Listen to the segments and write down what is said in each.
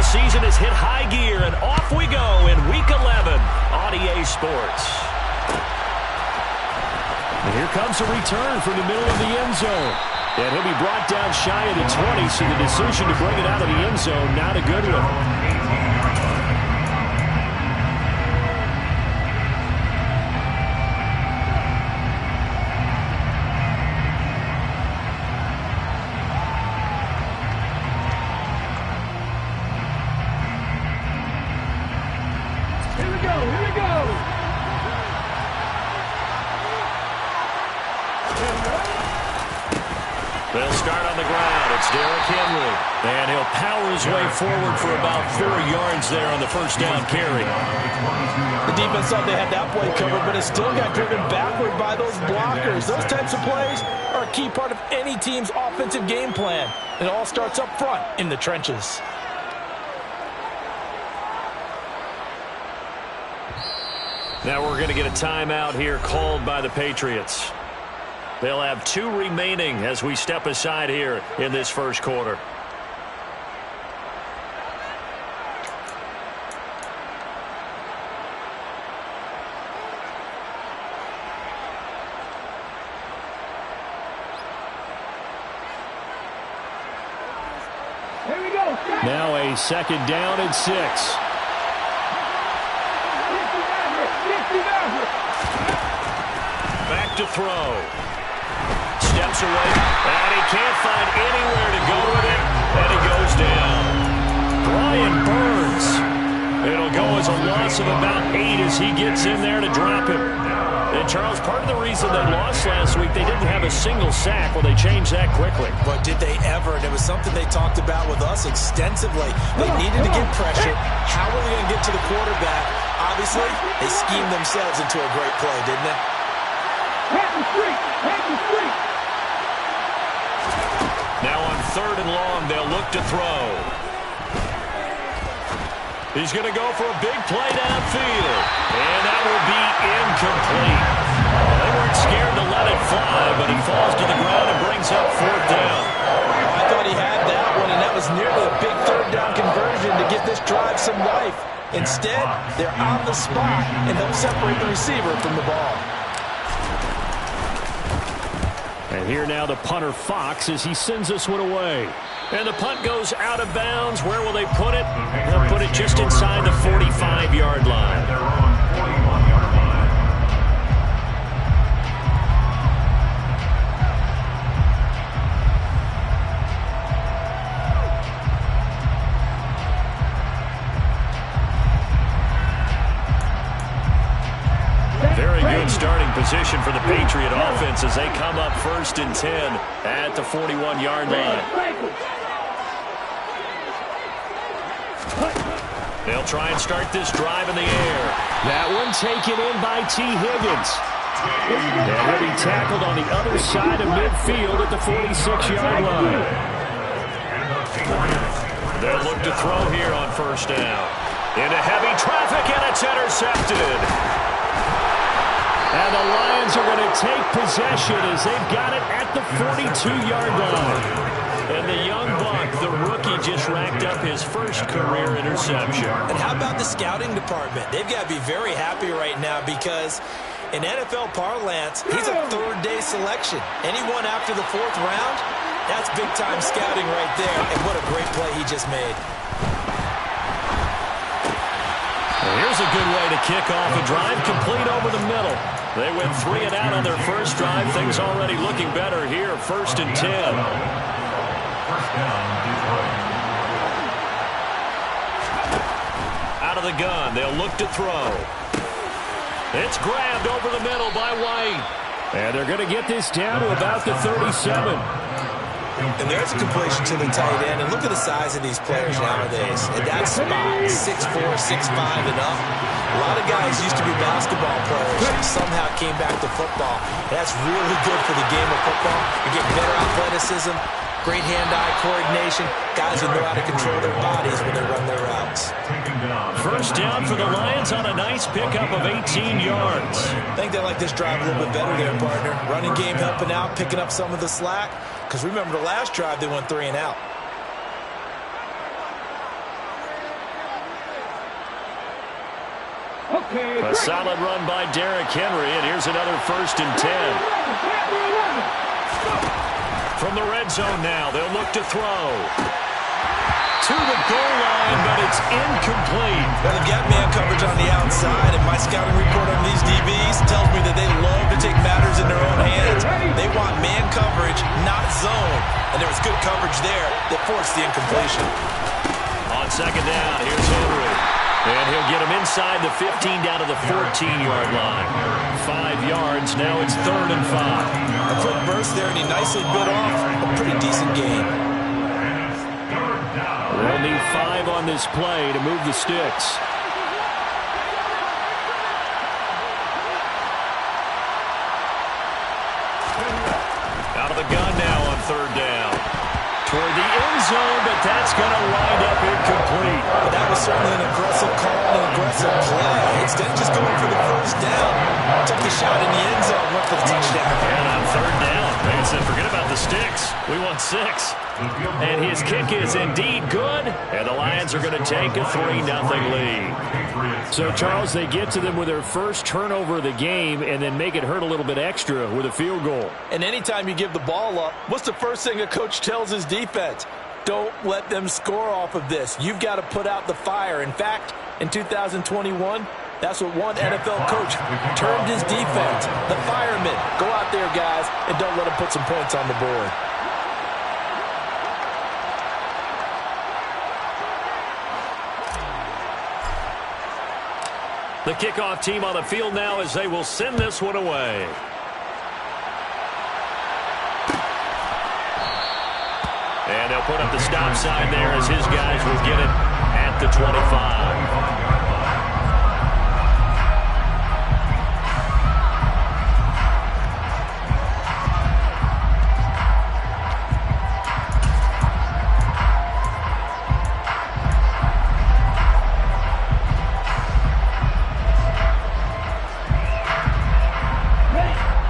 season has hit high gear, and off we go in Week 11 on EA Sports. And here comes a return from the middle of the end zone. And he'll be brought down shy of the 20, so the decision to bring it out of the end zone, not a good one. They'll start on the ground. It's Derrick Henry. And he'll power his way forward for about 4 yards there on the first down carry. The defense thought they had that play covered, but it still got driven backward by those blockers. Those types of plays are a key part of any team's offensive game plan. It all starts up front in the trenches. Now we're going to get a timeout here called by the Patriots. They'll have 2 remaining as we step aside here in this first quarter. Here we go. Now a second down and 6. Back to throw. Steps away, and he can't find anywhere to go with it, and he goes down. Brian Burns. It'll go as a loss of about 8 as he gets in there to drop him. And, Charles, part of the reason they lost last week, they didn't have a single sack. Well, they changed that quickly. But did they ever? And it was something they talked about with us extensively. They needed to get pressure. How were they going to get to the quarterback? Obviously, they schemed themselves into a great play, didn't they? Now on 3rd and long, they'll look to throw. He's going to go for a big play downfield. And that will be incomplete. They weren't scared to let it fly, but he falls to the ground and brings up 4th down. I thought he had that one, and that was nearly a big 3rd down conversion to give this drive some life. Instead, they're on the spot, and they'll separate the receiver from the ball. And here now the punter Fox as he sends this one away. And the punt goes out of bounds. Where will they put it? They'll put it just inside the 45-yard line. Very good starting position for the Patriot offense as they come up 1st and 10 at the 41-yard line. They'll try and start this drive in the air. That one taken in by T. Higgins. And he'll be tackled on the other side of midfield at the 46-yard line. They'll look to throw here on 1st down. Into heavy traffic, and it's intercepted. And the Lions are going to take possession as they've got it at the 42-yard line. And the young buck, the rookie, just racked up his first career interception. And how about the scouting department? They've got to be very happy right now because in NFL parlance, he's a 3rd-day selection. Anyone after the 4th round, that's big-time scouting right there. And what a great play he just made. Well, here's a good way to kick off a drive, complete over the middle. They went 3 and out on their first drive. Things already looking better here, 1st and 10. Out of the gun, they'll look to throw. It's grabbed over the middle by White. And they're going to get this down to about the 37. And there's a completion to the tight end. And look at the size of these players nowadays. At that spot, 6'4", 6'5", and up. A lot of guys used to be basketball players and somehow came back to football. That's really good for the game of football. You're getting better athleticism, great hand-eye coordination. Guys who know how to control their bodies when they run their routes. First down for the Lions on a nice pickup of 18 yards. I think they like this drive a little bit better there, partner. Running game helping out, picking up some of the slack. Because remember the last drive, they went 3 and out. Okay. A solid run by Derrick Henry, and here's another 1st and 10. From the red zone now, they'll look to throw. To the goal line, but it's incomplete. Well, they've got man coverage on the outside, and my scouting report on these DBs tells me that they love to take matters in their own hands. They want man coverage, not zone. And there was good coverage there that forced the incompletion. On 2nd down, here's Henry. And he'll get him inside the 15 down to the 14-yard line. 5 yards, now it's 3rd and 5. A quick burst there, and he nicely bit off a pretty decent gain. They'll need 5 on this play to move the sticks. Out of the gun now on 3rd down. Toward the end zone, but that's going to wind up incomplete. But that was certainly an aggressive call and an aggressive play. Instead of just going for the 1st down, took the shot in the end zone, went for the touchdown. And on 3rd down, they said, forget about the sticks. We want 6. And his kick is indeed good, and the Lions are going to take a 3-0 lead. So, Charles, they get to them with their first turnover of the game and then make it hurt a little bit extra with a field goal. And anytime you give the ball up, what's the first thing a coach tells his defense? Don't let them score off of this. You've got to put out the fire. In fact, in 2021, that's what one NFL coach termed his defense. The firemen. Go out there, guys, and don't let them put some points on the board. The kickoff team on the field now as they will send this one away. And they'll put up the stop sign there as his guys will get it at the 25.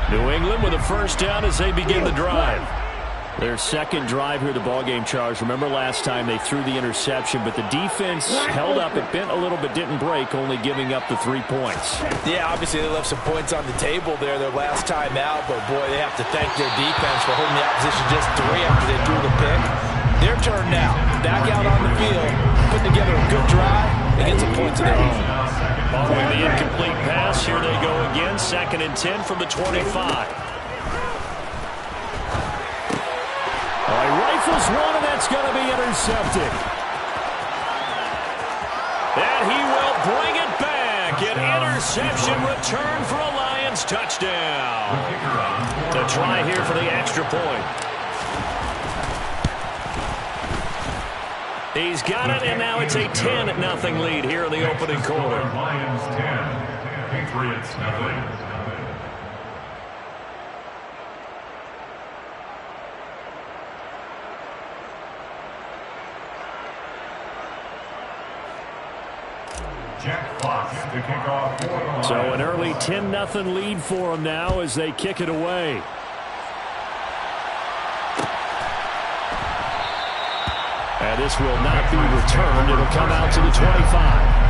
New England with a 1st down as they begin the drive. Their 2nd drive here, the ballgame, Charles. Remember last time they threw the interception, but the defense held up. It bent a little but didn't break, only giving up the 3 points. Yeah, obviously they left some points on the table there their last time out, but boy, they have to thank their defense for holding the opposition just 3 after they threw the pick. Their turn now. Back out on the field, put together a good drive, and get some points of their own. Following the incomplete pass, here they go again. 2nd and 10 from the 25. All right, rifles one, and that's going to be intercepted. And he will bring it back. An interception return for a Lions touchdown. To try here for the extra point. He's got it, and now it's a 10-0 lead here in the opening quarter. Lions 10, Patriots 0. So an early 10-0 lead for them now as they kick it away. And this will not be returned. It'll come out to the 25.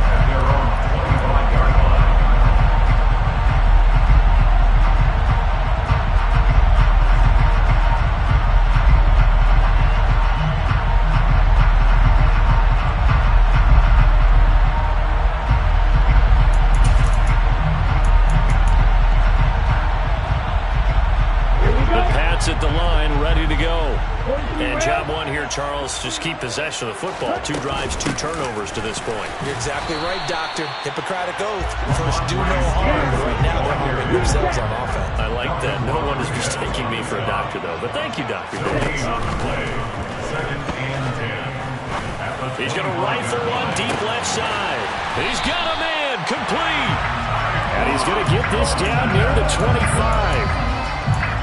At the line, ready to go. And job one here, Charles, just keep possession of the football. 2 drives, 2 turnovers to this point. You're exactly right, Doctor. Hippocratic oath. First, do no harm. But right now, they're harming themselves on offense. I like that. No one is mistaking me for a doctor, though. But thank you, Dr. Davis. He's going to rifle one deep left side. He's got a man complete. And he's going to get this down near the 25.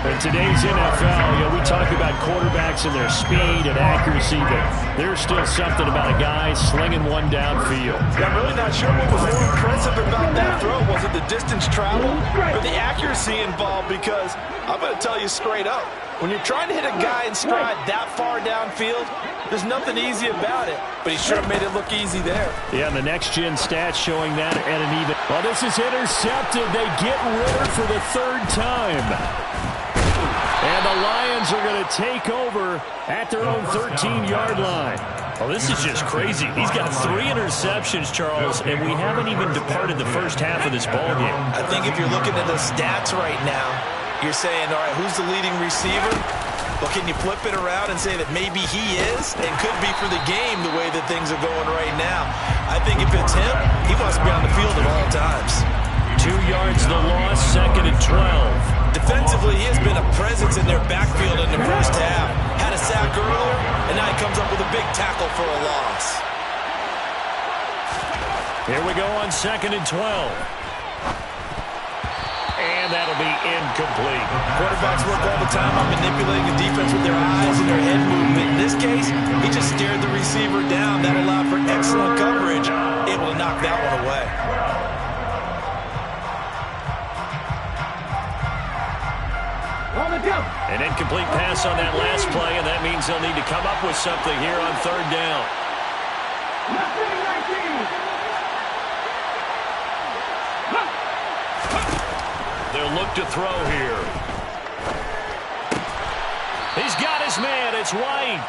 In today's NFL, we talk about quarterbacks and their speed and accuracy, but there's still something about a guy slinging one downfield. Yeah, I'm really not sure what was more impressive about that throw. Was it the distance traveled or the accuracy involved? Because I'm going to tell you straight up, when you're trying to hit a guy in stride that far downfield, there's nothing easy about it. But he sure made it look easy there. Yeah, and the next-gen stats showing that at an even. Well, this is intercepted. They get Ritter for the third time. And the Lions are going to take over at their own 13-yard line. Oh, this is just crazy. He's got 3 interceptions, Charles, and we haven't even departed the first half of this ballgame. I think if you're looking at the stats right now, you're saying, all right, who's the leading receiver? Well, can you flip it around and say that maybe he is and could be for the game the way that things are going right now? I think if it's him, he wants to be on the field at all times. 2 yards the loss, 2nd and 12. Defensively, he has been a presence in their backfield in the first half. Had a sack earlier, and now he comes up with a big tackle for a loss. Here we go on 2nd and 12. And that'll be incomplete. Quarterbacks work all the time on manipulating the defense with their eyes and their head movement. In this case, he just stared the receiver down. That allowed for excellent coverage, able to knock that one away. An incomplete pass on that last play, and that means they'll need to come up with something here on 3rd down. They'll look to throw here. He's got his man. It's White.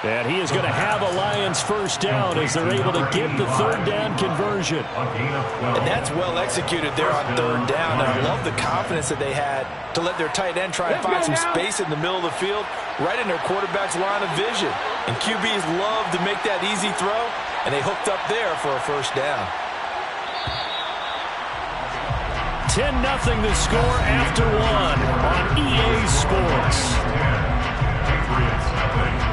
And he is going to have a Lions first down as they're able to get the 3rd down conversion. And that's well executed there on 3rd down. And I love the confidence that they had to let their tight end try and find some space in the middle of the field, right in their quarterback's line of vision. And QBs love to make that easy throw, and they hooked up there for a first down. 10-0 the score after 1 on EA Sports. Patriots, nothing.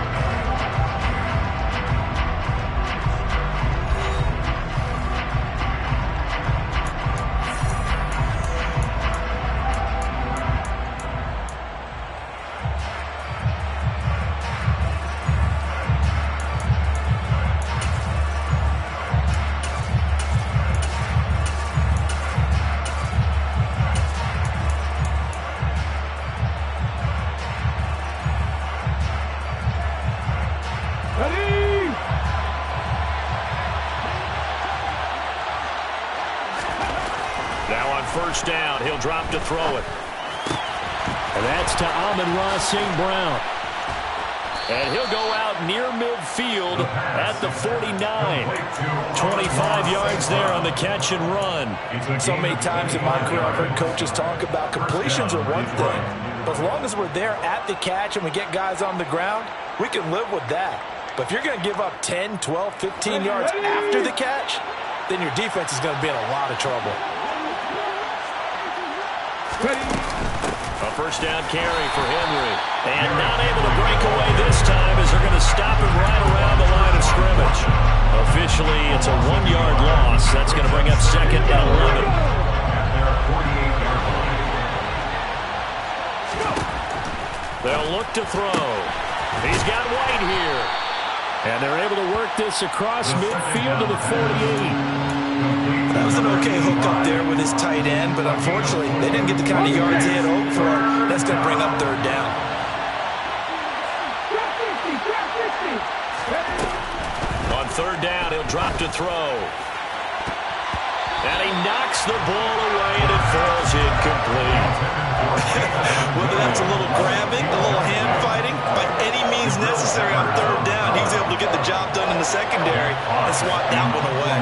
First down, he'll drop to throw it. And that's to Amon-Ra St. Brown. And he'll go out near midfield at the 49. 25 yards there on the catch and run. So many times in my career I've heard coaches talk about completions are one thing, but as long as we're there at the catch and we get guys on the ground, we can live with that. But if you're going to give up 10, 12, 15 yards after the catch, then your defense is going to be in a lot of trouble. A first down carry for Henry. And not able to break away this time as they're going to stop him right around the line of scrimmage. Officially, it's a 1-yard loss. That's going to bring up 2nd and 11. They'll look to throw. He's got White here. And they're able to work this across midfield to the 48. That was an okay hook up there with his tight end, but unfortunately, they didn't get the kind of yards they had hoped for. That's going to bring up 3rd down. On 3rd down, he'll drop to throw. And he knocks the ball away, and it falls incomplete. Whether that's a little grabbing, a little hand fighting, by any means necessary on 3rd down, he was able to get the job done in the secondary and swat that one away.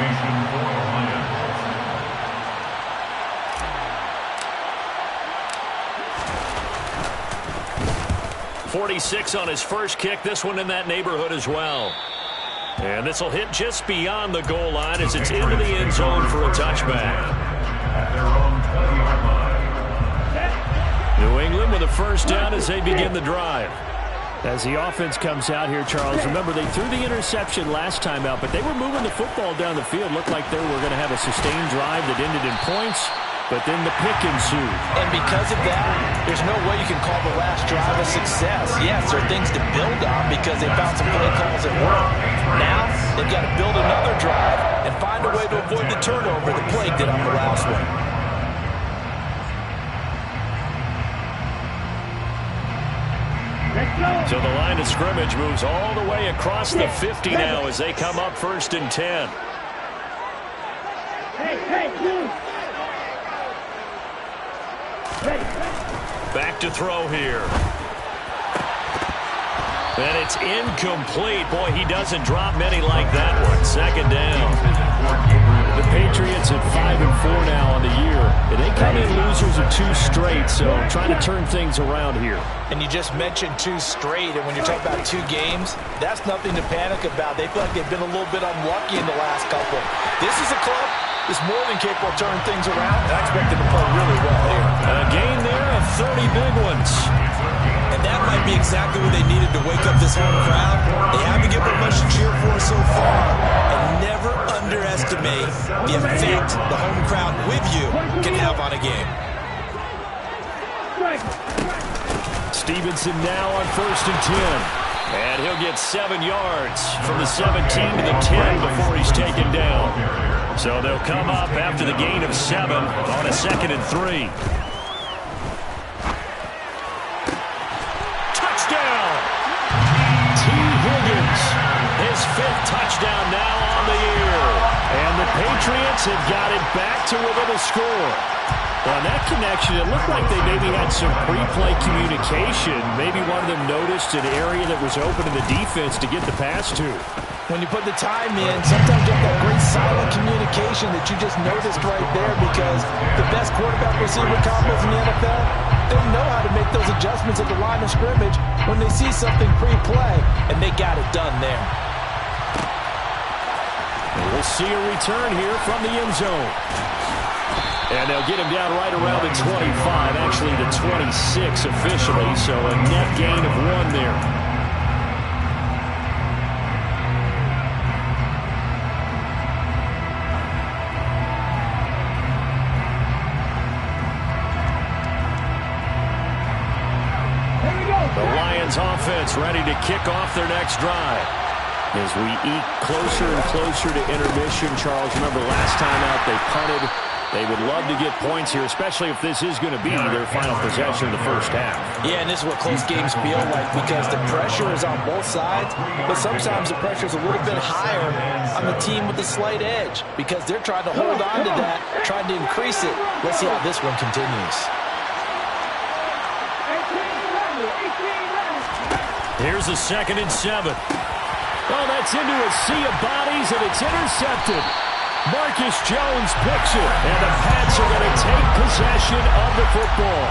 46 on his first kick. This one in that neighborhood as well. And this will hit just beyond the goal line as it's into the end zone for a touchback. New England with a first down as they begin the drive. As the offense comes out here, Charles, remember they threw the interception last time out, but they were moving the football down the field. Looked like they were going to have a sustained drive that ended in points. but then the pick ensued. And because of that, there's no way you can call the last drive a success. Yes, there are things to build on because they found some play calls that work. Now, they've got to build another drive and find a way to avoid the turnover that plagued it on the last one. So the line of scrimmage moves all the way across the 50 now as they come up 1st and 10. Back to throw here. And it's incomplete. Boy, he doesn't drop many like that one. 2nd down. The Patriots at 5-4 now on the year. And they come in losers of 2 straight, so trying to turn things around here. And you just mentioned 2 straight, and when you're talking about 2 games, that's nothing to panic about. They feel like they've been a little bit unlucky in the last couple. This is a club that's more than capable of turning things around, and I expect them to play really well here. A gain there of 30 big ones. And that might be exactly what they needed to wake up this home crowd. They haven't given them much to cheer for so far. And never underestimate the effect the home crowd with you can have on a game. Stevenson now on 1st and 10. And he'll get 7 yards from the 17 to the 10 before he's taken down. So they'll come up after the gain of 7 on a 2nd and 3. His 5th touchdown now on the year. And the Patriots have got it back to within a score. On that connection, it looked like they maybe had some pre-play communication. Maybe one of them noticed an area that was open in the defense to get the pass to. When you put the time in, sometimes you have that great silent communication that you just noticed right there because the best quarterback receiver combos in the NFL, they know how to make those adjustments at the line of scrimmage when they see something pre-play, and they got it done there. And we'll see a return here from the end zone. And they'll get him down right around the 25, actually the 26 officially, so a net gain of 1 there. Offense ready to kick off their next drive. As we eke closer and closer to intermission, Charles, remember last time out they punted. They would love to get points here, especially if this is going to be their final possession of the first half. Yeah, and this is what close games feel like because the pressure is on both sides, but sometimes the pressure is a little bit higher on the team with the slight edge because they're trying to hold on to that, trying to increase it. Let's see how this one continues. Here's a 2nd and 7. Oh, that's into a sea of bodies, and it's intercepted. Marcus Jones picks it, and the Pats are going to take possession of the football.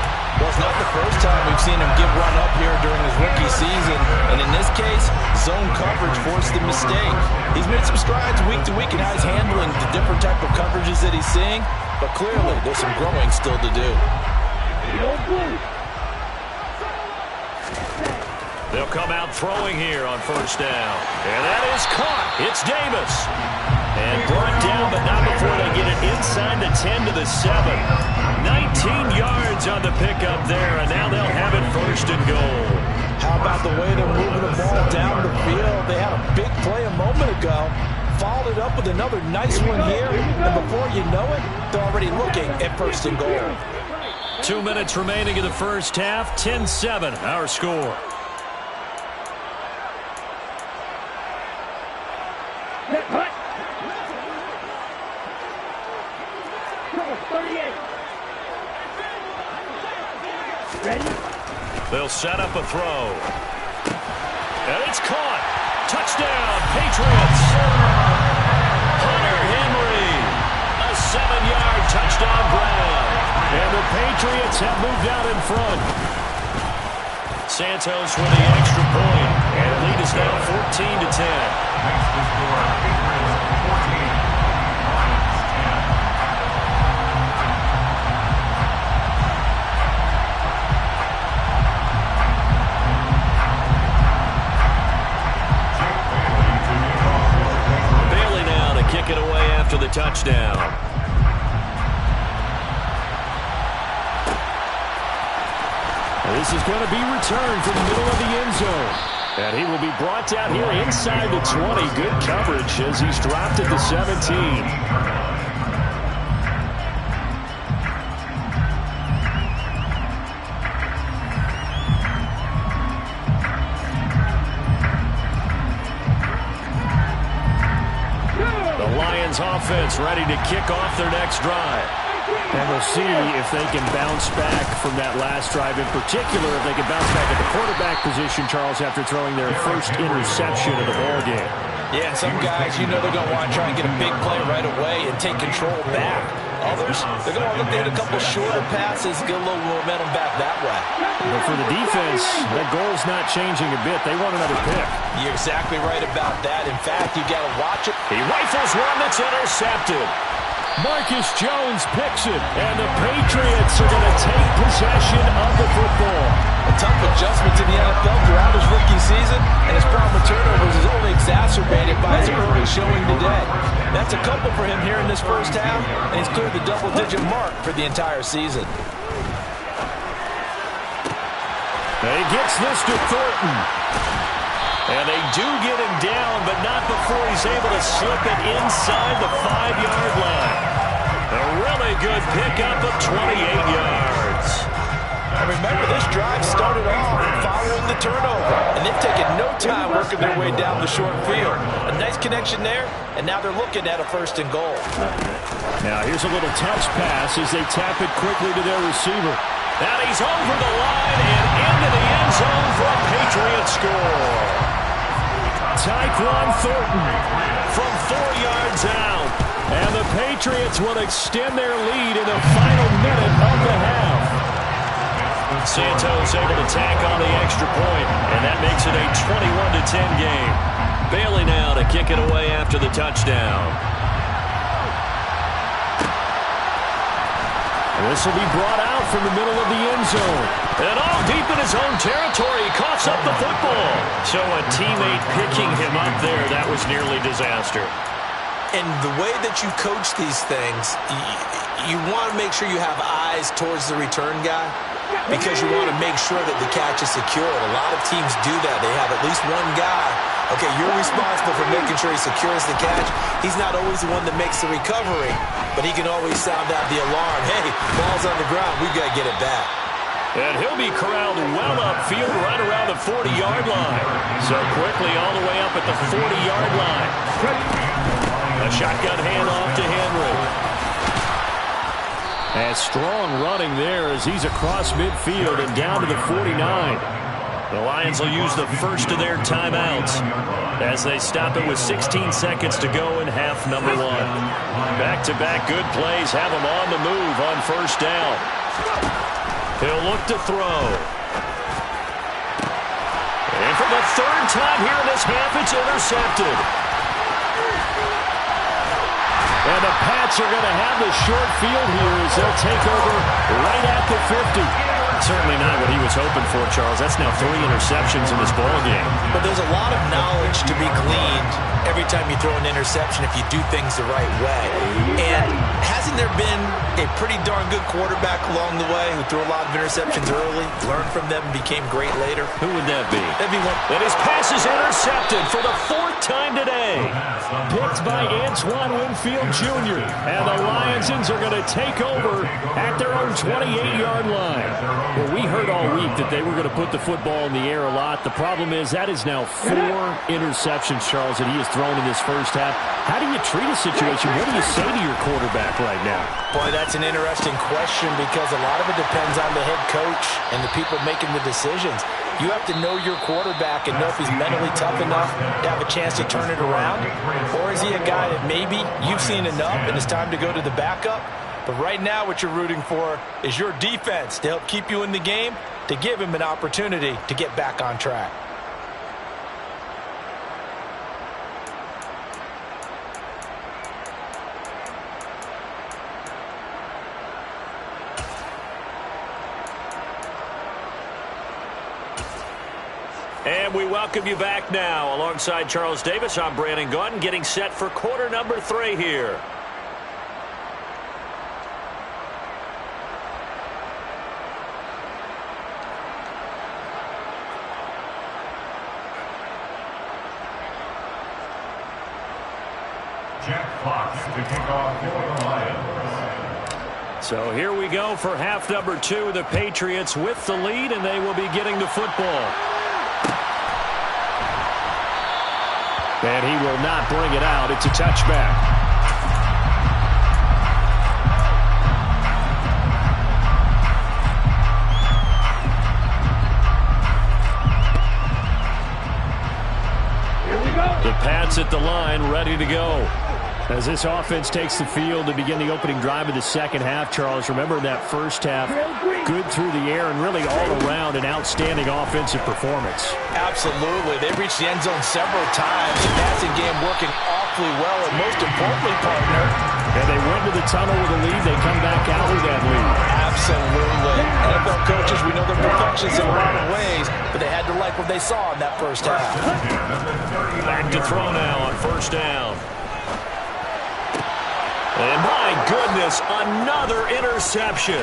Well, it's not the first time we've seen him give run up here during his rookie season, and in this case, zone coverage forced the mistake. He's made some strides week to week in how he's handling the different type of coverages that he's seeing, but clearly there's some growing still to do. They'll come out throwing here on 1st down. And that is caught. It's Davis. And brought down, but not before they get it inside the 10 to the 7. 19 yards on the pickup there, and now they'll have it 1st and goal. How about the way they're moving the ball down the field? They had a big play a moment ago. Followed it up with another nice one here. And before you know it, they're already looking at 1st and goal. 2 minutes remaining in the first half. 10-7, our score. They'll set up a throw. And it's caught. Touchdown, Patriots. Hunter Henry. A 7-yard touchdown grab. And the Patriots have moved out in front. Santos with the extra point. And the lead is now 14-10. Next to score, Patriots 14. Kick it away after the touchdown. This is going to be returned from the middle of the end zone. And he will be brought down here inside the 20. Good coverage as he's dropped at the 17. Offense ready to kick off their next drive. And we'll see if they can bounce back from that last drive. In particular, if they can bounce back at the quarterback position, Charles, after throwing their first interception of the ball game. Yeah, some guys, you know they're going to want to try and get a big play right away and take control back. Others, they're going to look at a couple shorter passes, get a little momentum back that way. But for the defense, that goal's not changing a bit. They want another pick. You're exactly right about that. In fact, you got to watch it. He rifles one that's intercepted. Marcus Jones picks it, and the Patriots are going to take possession of the football. A tough adjustment to the NFL throughout his rookie season, and his problem with turnovers is only exacerbated by his early showing today. That's a couple for him here in this first half, and he's cleared the double-digit mark for the entire season. He gets this to Thornton. And they do get him down, but not before he's able to slip it inside the 5-yard line. A really good pickup of 28 yards. And remember, this drive started off following the turnover, and they've taken no time working their way down the short field. A nice connection there, and now they're looking at a 1st and goal. Now here's a little touch pass as they tap it quickly to their receiver. And he's over the line and into the end zone for a Patriot score. Tyquan Thornton from 4 yards out. And the Patriots will extend their lead in the final minute of the half. Santos able to tack on the extra point, and that makes it a 21-10 game. Bailey now to kick it away after the touchdown. This will be brought out from the middle of the end zone. And all deep in his own territory, he coughs up the football. So a teammate picking him up there, that was nearly disaster. And the way that you coach these things, you want to make sure you have eyes towards the return guy because you want to make sure that the catch is secured. A lot of teams do that. They have at least one guy. Okay, you're responsible for making sure he secures the catch. He's not always the one that makes the recovery, but he can always sound out the alarm. Hey, ball's on the ground. We've got to get it back. And he'll be corralled well upfield right around the 40-yard line. So quickly all the way up at the 40-yard line. A shotgun handoff to Henry. And strong running there as he's across midfield and down to the 49. The Lions will use the first of their timeouts as they stop it with 16 seconds to go in half number 1. Back-to-back good plays have him on the move on 1st down. He'll look to throw. And for the 3rd time here in this half, it's intercepted. And the Pats are going to have the short field here as they'll take over right at the 50. Certainly not what he was hoping for, Charles. That's now 3 interceptions in this ball game. But there's a lot of knowledge to be gleaned every time you throw an interception if you do things the right way. And hasn't there been a pretty darn good quarterback along the way who threw a lot of interceptions early, learned from them, and became great later? Who would that be? That'd be one. And his pass is intercepted for the 4th time today. Picked by Antoine Winfield Jr. And the Lionsons are going to take over at their own 28-yard line. Well, we heard all week that they were going to put the football in the air a lot. The problem is that is now 4 interceptions, Charles, that he has thrown in this first half. How do you treat a situation? What do you say to your quarterback right now? Boy, that's an interesting question because a lot of it depends on the head coach and the people making the decisions. You have to know your quarterback and know if he's mentally tough enough to have a chance to turn it around. Or is he a guy that maybe you've seen enough and it's time to go to the backup? But right now what you're rooting for is your defense to help keep you in the game, to give him an opportunity to get back on track. And we welcome you back now. Alongside Charles Davis, I'm Brandon Gaudin, getting set for quarter number 3 here. Jack Fox to kick off for the Lions. So here we go for half number 2. The Patriots with the lead, and they will be getting the football. And he will not bring it out. It's a touchback. The Pats at the line, ready to go. As this offense takes the field to begin the opening drive of the second half, Charles, remember that first half, good through the air and really all around an outstanding offensive performance. Absolutely. They reached the end zone several times. The passing game working awfully well, and most importantly, partner, and they went to the tunnel with a lead. They come back out with that lead. Absolutely. NFL coaches, we know they're perfectionists in a lot of ways, but they had to like what they saw in that first half. Back to throw now on first down. And my goodness, another interception.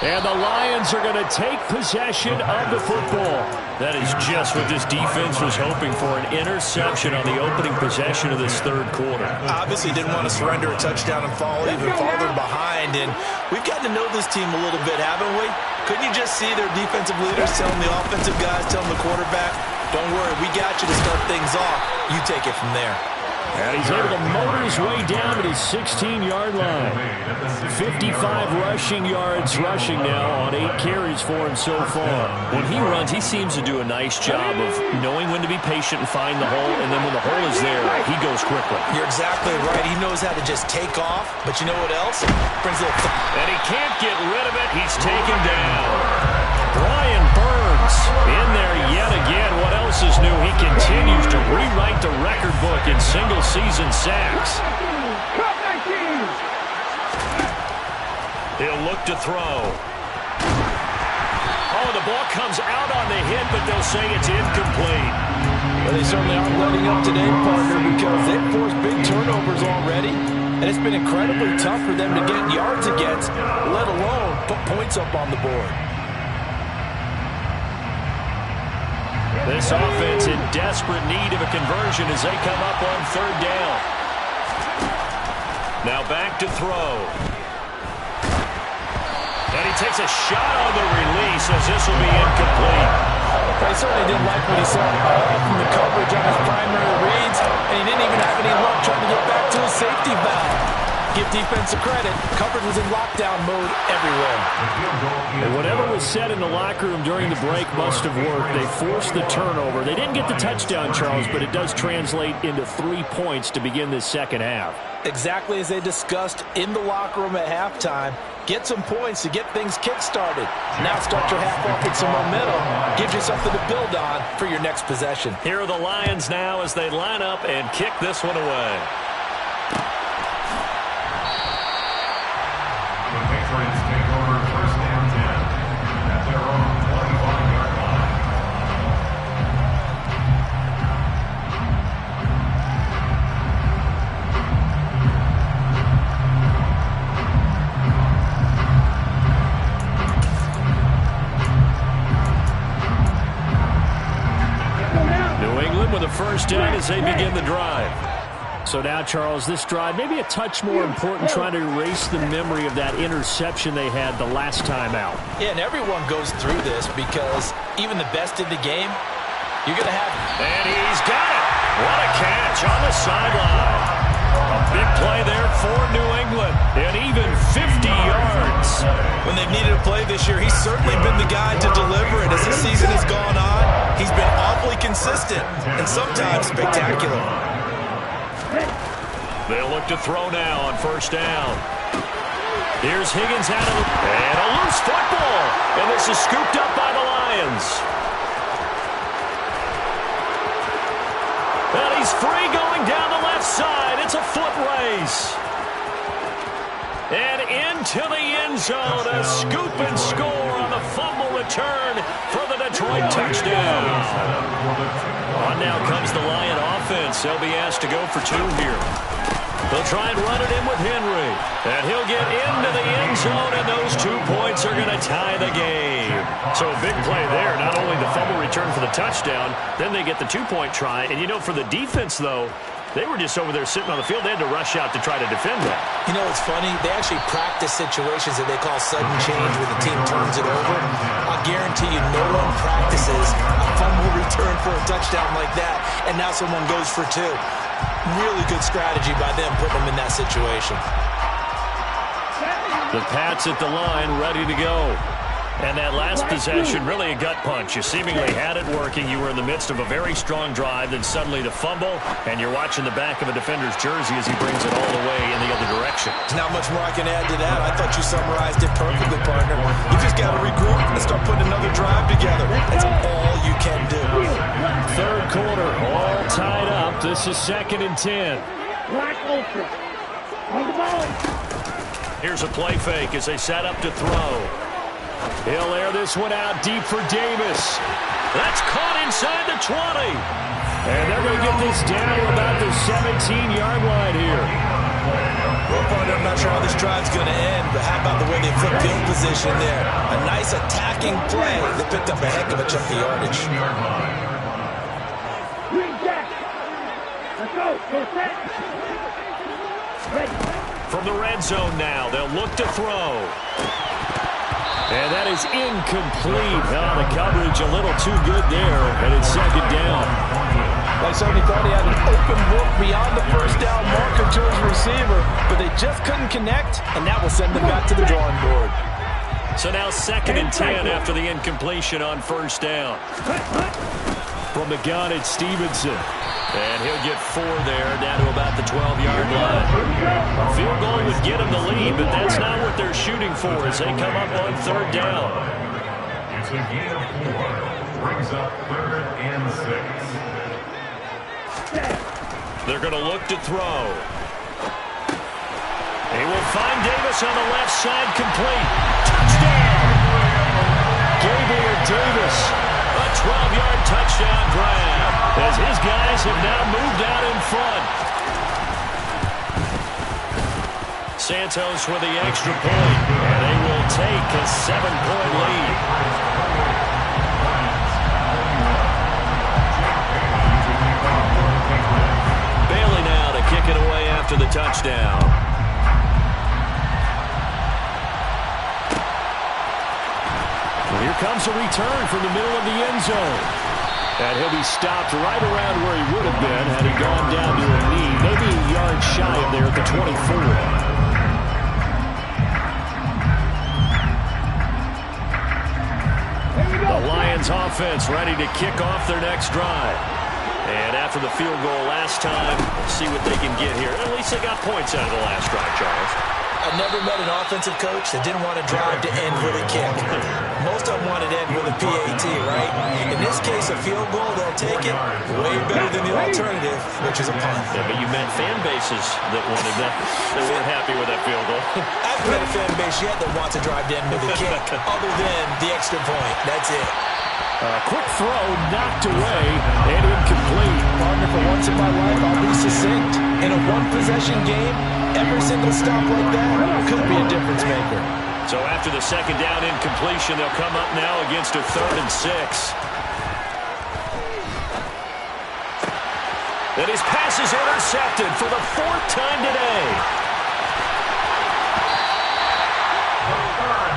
And the Lions are going to take possession of the football. That is just what this defense was hoping for, an interception on the opening possession of this third quarter. Obviously didn't want to surrender a touchdown and fall even farther behind. And we've gotten to know this team a little bit, haven't we? Couldn't you just see their defensive leaders telling the offensive guys, telling the quarterback, don't worry, we got you to start things off. You take it from there. And he's able to motor his way down to his 16-yard line. 55 rushing yards rushing now on 8 carries for him so far. When he runs, he seems to do a nice job of knowing when to be patient and find the hole, and then when the hole is there, he goes quickly. You're exactly right. He knows how to just take off, but you know what else? Brings a little... And he can't get rid of it. He's taken down. Brian Burns in there yet again. What else is new? He continues to rewrite the record book in single-season sacks. He'll look to throw. Oh, the ball comes out on the hit, but they'll say it's incomplete. Well, they certainly aren't letting up today, partner, because they've forced big turnovers already, and it's been incredibly tough for them to get yards against, let alone put points up on the board. This offense in desperate need of a conversion as they come up on third down. Now back to throw. And he takes a shot on the release as this will be incomplete. He certainly didn't like what he saw from the coverage on his primary reads, and he didn't even have any luck trying to get back to his safety valve. Give defensive credit. Coverage was in lockdown mode everywhere. And whatever was said in the locker room during the break must have worked. They forced the turnover. They didn't get the touchdown, Charles, but it does translate into 3 points to begin this second half. Exactly as they discussed in the locker room at halftime. Get some points to get things kick-started. Now start your half off with some momentum. Gives you something to build on for your next possession. Here are the Lions now as they line up and kick this one away. The Patriots take over first and 10 at their own 25-yard line. New England with a first down as they begin the drive. So now, Charles, this drive maybe a touch more important, trying to erase the memory of that interception they had the last time out. Yeah, and everyone goes through this because even the best in the game, you're going to have... And he's got it. What a catch on the sideline. A big play there for New England. And even 50 yards. When they've needed a play this year, he's certainly been the guy to deliver it. As this season has gone on, he's been awfully consistent and sometimes spectacular. They'll look to throw now on first down. Here's Higgins out of the... And a loose football. And this is scooped up by the Lions. And he's free going down the left side. It's a foot race. And into the end zone. A scoop and score on the fumble return for the Detroit touchdown. On now comes the Lion offense. They'll be asked to go for 2 here. They'll try and run it in with Henry. And he'll get into the end zone, and those 2 points are going to tie the game. So a big play there. Not only the fumble return for the touchdown, then they get the 2-point try. And, you know, for the defense, though, they were just over there sitting on the field. They had to rush out to try to defend that. You know, it's funny. They actually practice situations that they call sudden change where the team turns it over. I'll guarantee you no one practices a fumble return for a touchdown like that, and now someone goes for 2. Really good strategy by them putting them in that situation. The Pats at the line, ready to go. And that last possession, really a gut punch. You seemingly had it working. You were in the midst of a very strong drive, then suddenly the fumble, and you're watching the back of a defender's jersey as he brings it all the way in the other direction. There's not much more I can add to that. I thought you summarized it perfectly, partner. You just got to regroup and start putting another drive together. That's all you can do. Third quarter, all tied up. This is 2nd and 10. Black ultra. On the ball. Here's a play fake as they set up to throw. He'll air this one out deep for Davis. That's caught inside the 20. And they're going to get this down to about the 17-yard line here. Well, partner, I'm not sure how this drive's going to end, but how about the way they flip field position there? A nice attacking play that picked up a heck of a chunk of yardage. Green jack. Let's go. Go set. Ready. From the red zone now, they'll look to throw. And that is incomplete. Oh, the coverage a little too good there, and it's 2nd down. They certainly thought he had an open look beyond the first down marker to his receiver, but they just couldn't connect, and that will send them back to the drawing board. So now 2nd and 10 after the incompletion on first down. From the gun, it's Stevenson. And he'll get 4 there, down to about the 12-yard line. A field goal would get him the lead, but that's not what they're shooting for as they come up on 3rd down. It's a gain of 4. Brings up 3rd and 6. They're going to look to throw. He will find Davis on the left side, complete. Touchdown! Gabriel Davis. A 12-yard touchdown grab as his guys have now moved out in front. Santos with the extra point, and they will take a 7-point lead. Bailey now to kick it away after the touchdown. Here comes a return from the middle of the end zone. And he'll be stopped right around where he would have been had he gone down to a knee, maybe a yard shy of there at the 24. The Lions offense ready to kick off their next drive. And after the field goal last time, see what they can get here. At least they got points out of the last drive, Charles. I've never met an offensive coach that didn't want to drive to end with a kick. Most of them want to end with a PAT, right? In this case, a field goal, they'll take it way better than the alternative, which is a punt. Yeah, but you meant fan bases that wanted that. They weren't happy with that field goal. I haven't met a fan base yet that wants to drive to end with a kick, other than the extra point. That's it. Quick throw, knocked away, and incomplete. Partner, for once in my life, I'll be succinct. In a one-possession game, every single stop like that could be a difference maker. So after the 2nd down incompletion, they'll come up now against a 3rd and 6. And his pass is intercepted for the 4th time today.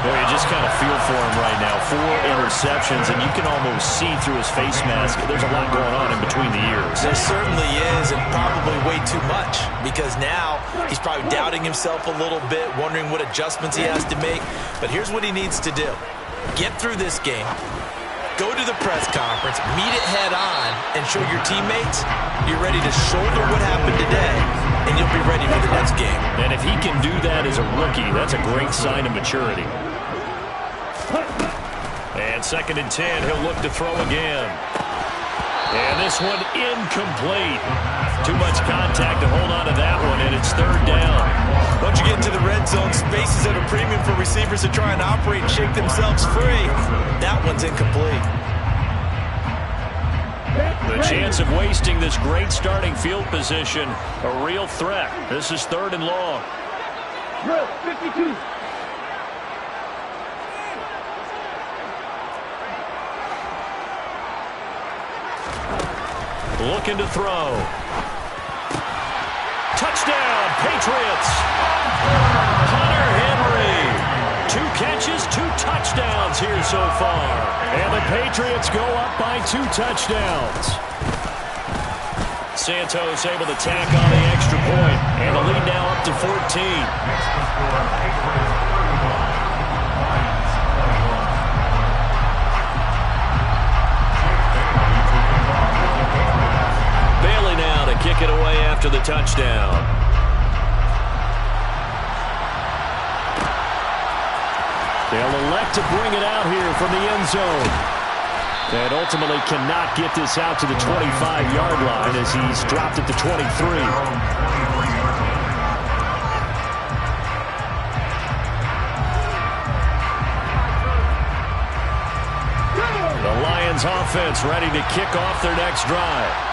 Boy, you just kind of feel for him right now. 4 interceptions, and you can almost see through his face mask. There's a lot going on in between the ears. There certainly is, and probably way too much, because now he's probably doubting himself a little bit, wondering what adjustments he has to make. But here's what he needs to do. Get through this game, go to the press conference, meet it head on, and show your teammates you're ready to shoulder what happened today, and you'll be ready for the next game. And if he can do that as a rookie, that's a great sign of maturity. And 2nd and 10, he'll look to throw again. And this one incomplete. Too much contact to hold on to that one, and it's 3rd down. Once you get into the red zone, space is at a premium for receivers to try and operate and shake themselves free. That one's incomplete. The chance of wasting this great starting field position. A real threat. This is 3rd and long. Drill, 52. Looking to throw. Touchdown, Patriots. Hunter Henry. 2 catches, 2 touchdowns here so far. And the Patriots go up by 2 touchdowns. Santos able to tack on the extra point. And the lead now up to 14. Kick it away after the touchdown. They'll elect to bring it out here from the end zone. And ultimately cannot get this out to the 25-yard line as he's dropped it to 23. The Lions offense ready to kick off their next drive.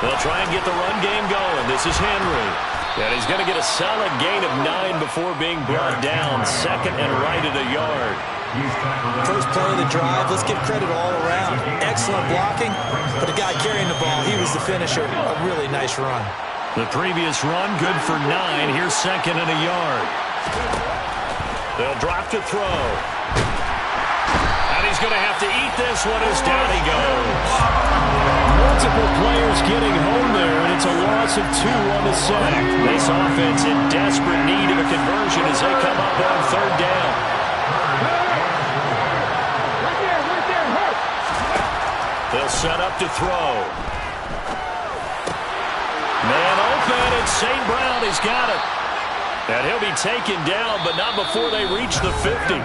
They'll try and get the run game going. This is Henry. And he's going to get a solid gain of 9 before being brought down. 2nd and right at a yard. First play of the drive, let's give credit all around. Excellent blocking, but the guy carrying the ball, he was the finisher. A really nice run. The previous run, good for 9. Here's 2nd and a yard. They'll drop to throw. And he's going to have to eat this one as down he goes. Multiple players getting home there, and it's a loss of 2 on the sack. This offense in desperate need of a conversion as they come up on 3rd down. They'll set up to throw. Man open, it's St. Brown. He's got it. And he'll be taken down, but not before they reach the 50.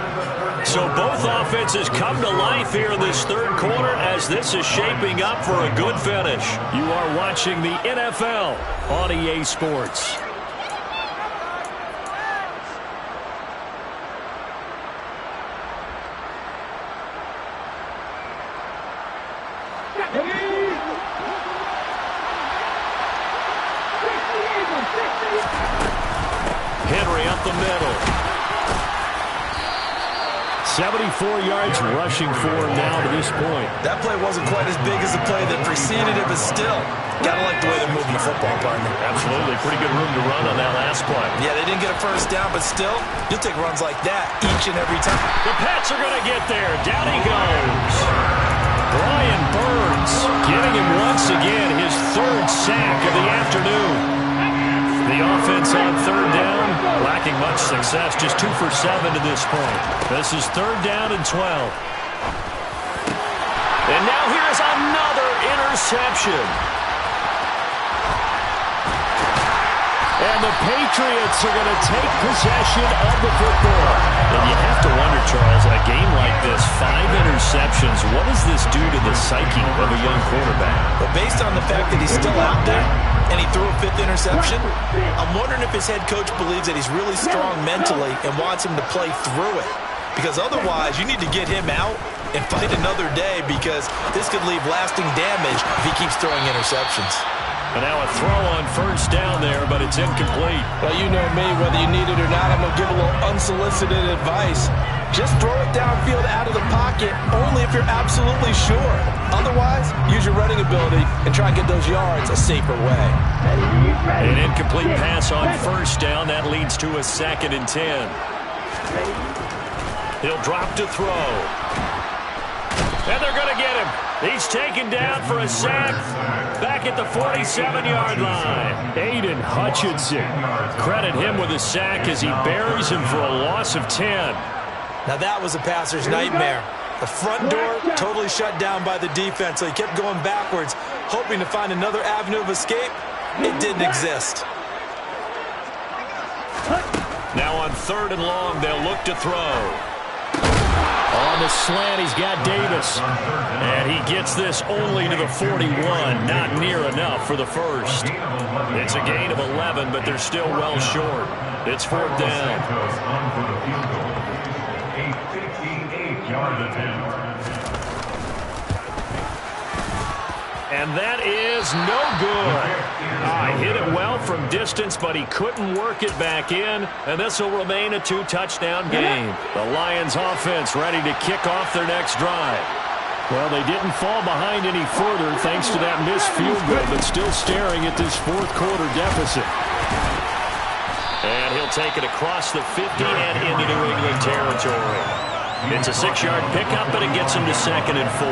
So both offenses come to life here in this 3rd quarter as this is shaping up for a good finish. You are watching the NFL on EA Sports. Henry up the middle. 74 yards rushing for him now to this point. That play wasn't quite as big as the play that preceded it, but still, gotta like the way they're moving the football, partner. Absolutely. Pretty good room to run on that last play. Yeah, they didn't get a first down, but still, you'll take runs like that each and every time. The Pats are going to get there. Down he goes. Brian Burns getting him once again, his 3rd sack of the afternoon. The offense on 3rd down, lacking much success, just 2 for 7 to this point. This is 3rd down and 12. And now here's another interception. And the Patriots are going to take possession of the football. And you have to wonder, Charles, a game like this, 5 interceptions, what does this do to the psyche of a young quarterback? But based on the fact that he's still out there, and he threw a 5th interception, I'm wondering if his head coach believes that he's really strong mentally and wants him to play through it. Because otherwise, you need to get him out and fight another day, because this could leave lasting damage if he keeps throwing interceptions. And now a throw on 1st down there, but it's incomplete. Well, you know me, whether you need it or not, I'm going to give a little unsolicited advice. Just throw it downfield out of the pocket, only if you're absolutely sure. Otherwise, use your running ability and try and get those yards a safer way. An incomplete pass on 1st down. That leads to a 2nd and 10. He'll drop to throw. And they're going to get him. He's taken down for a sack back at the 47-yard line. Aiden Hutchinson. Credit him with a sack as he buries him for a loss of 10. Now that was a passer's nightmare. The front door totally shut down by the defense, so he kept going backwards, hoping to find another avenue of escape. It didn't exist. Now on 3rd and long, they'll look to throw. On the slant, he's got Davis. And he gets this only to the 41. Not near enough for the first. It's a gain of 11, but they're still well short. It's 4th down. And that is no good. Hit it well from distance, but he couldn't work it back in. And this will remain a 2-touchdown game. The Lions offense ready to kick off their next drive. Well, they didn't fall behind any further thanks to that missed field goal, but still staring at this fourth quarter deficit. And he'll take it across the 50 and into New England territory. It's a 6-yard pickup, but it gets him to 2nd and 4.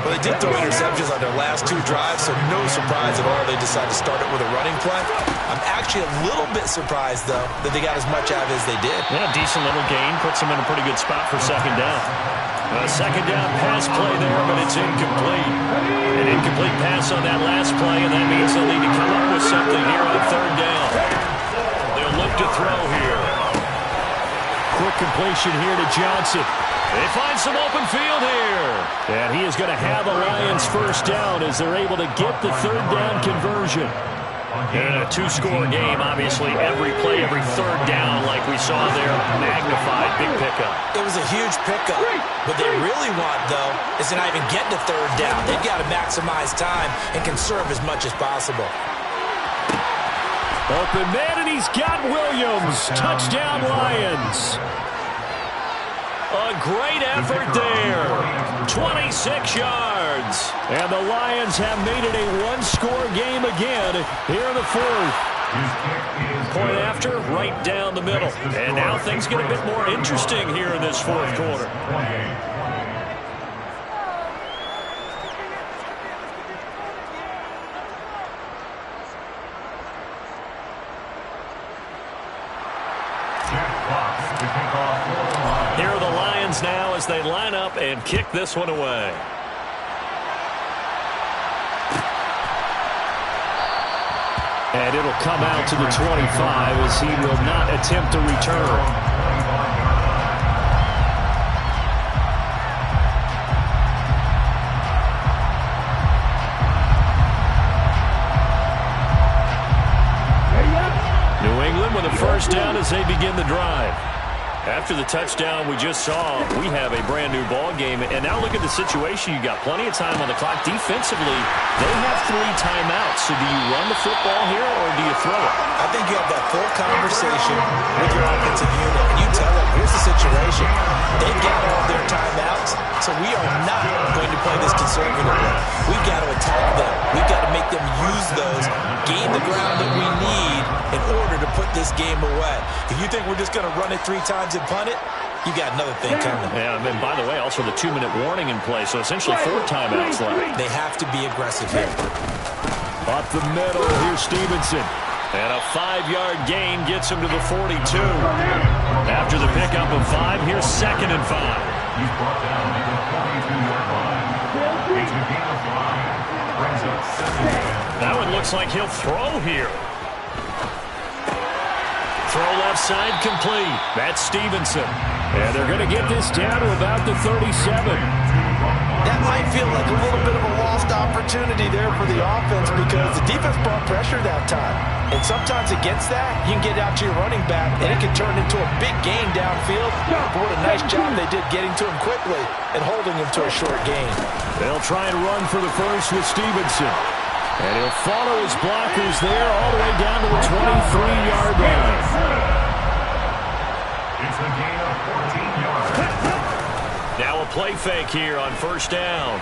Well, they did throw interceptions on their last 2 drives, so no surprise at all they decided to start it with a running play. I'm actually a little bit surprised, though, that they got as much out of it as they did. Yeah, decent little gain. Puts them in a pretty good spot for 2nd down. A 2nd down pass play there, but it's incomplete. An incomplete pass on that last play, and that means they'll need to come up with something here on 3rd down. They'll look to throw here. Quick completion here to Johnson. They find some open field here. And he is going to have a Lions first down as they're able to get the 3rd down conversion. In a 2-score game, obviously, every play, every 3rd down, like we saw there, magnified, big pickup. It was a huge pickup. What they really want, though, is to not even get to 3rd down. They've got to maximize time and conserve as much as possible. Open man, and he's got Williams. Touchdown, Lions. A great effort there. 26 yards. And the Lions have made it a 1-score game again here in the 4th. Point after, right down the middle. And now things get a bit more interesting here in this 4th quarter. Here are the Lions now as they line up and kick this one away. And it'll come out to the 25 as he will not attempt to return. New England with a first down as they begin the drive. After the touchdown we just saw, we have a brand-new ball game. And now look at the situation. You got plenty of time on the clock. Defensively, they have 3 timeouts. So do you run the football here or do you throw it? I think you have that full conversation with your offensive unit. And you tell them, here's the situation. They've got all their timeouts, so we are not going to play this conservatively. We've got to attack them. We've got to make them use those, gain the ground that we need in order to put this game away. If you think we're just going to run it 3 times and punt it, you got another thing coming. Yeah, and then, by the way, also the 2-minute warning in play, so essentially 4 timeouts left. They have to be aggressive here. Up the middle, here's Stevenson. And a 5-yard gain gets him to the 42. After the pickup of 5, here's 2nd and 5. He's brought down at the 42-yard line. It's a gain of 5. Brings up 7. That one looks like he'll throw here. Throw left side complete. That's Stevenson. And they're going to get this down to about the 37. That might feel like a little bit of a lost opportunity there for the offense because the defense brought pressure that time. And sometimes against that, you can get out to your running back, and it can turn into a big gain downfield. But what a nice job they did getting to him quickly and holding him to a short gain. They'll try and run for the first with Stevenson. And he'll follow his blockers there all the way down to the 23-yard line. It's a gain of 14 yards. Now a play fake here on first down.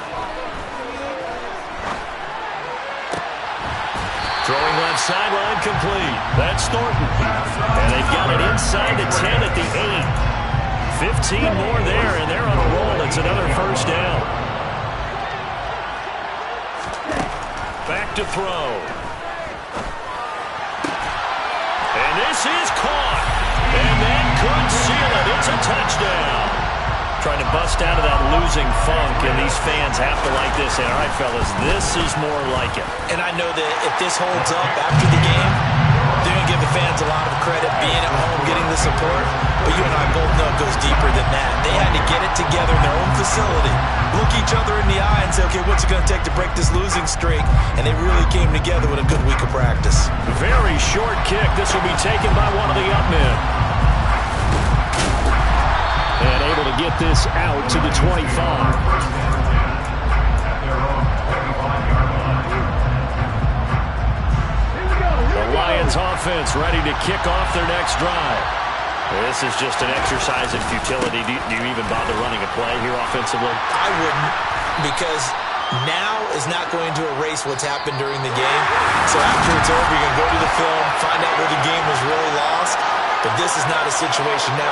Throwing left sideline complete. That's Thornton. And they've got it inside the 10 at the 8. 15 more there, and they're on a roll. It's another first down. Back to throw. And this is caught. And that could seal it. It's a touchdown. Trying to bust out of that losing funk, and these fans have to like this. And all right, fellas, this is more like it. And I know that if this holds up after the game, they're going to give the fans a lot of credit being at home, getting the support. But you and I both know it goes deeper than that. They had to get it together in their own facility, look each other in the eye and say, okay, what's it going to take to break this losing streak? And they really came together with a good week of practice. Very short kick. This will be taken by one of the up men. And able to get this out to the 25. At their own 35-yard Lions offense ready to kick off their next drive. This is just an exercise in futility. Do you even bother running a play here offensively? I wouldn't, because now is not going to erase what's happened during the game. So after it's over, you're going to go to the film, find out where the game was really lost. But this is not a situation now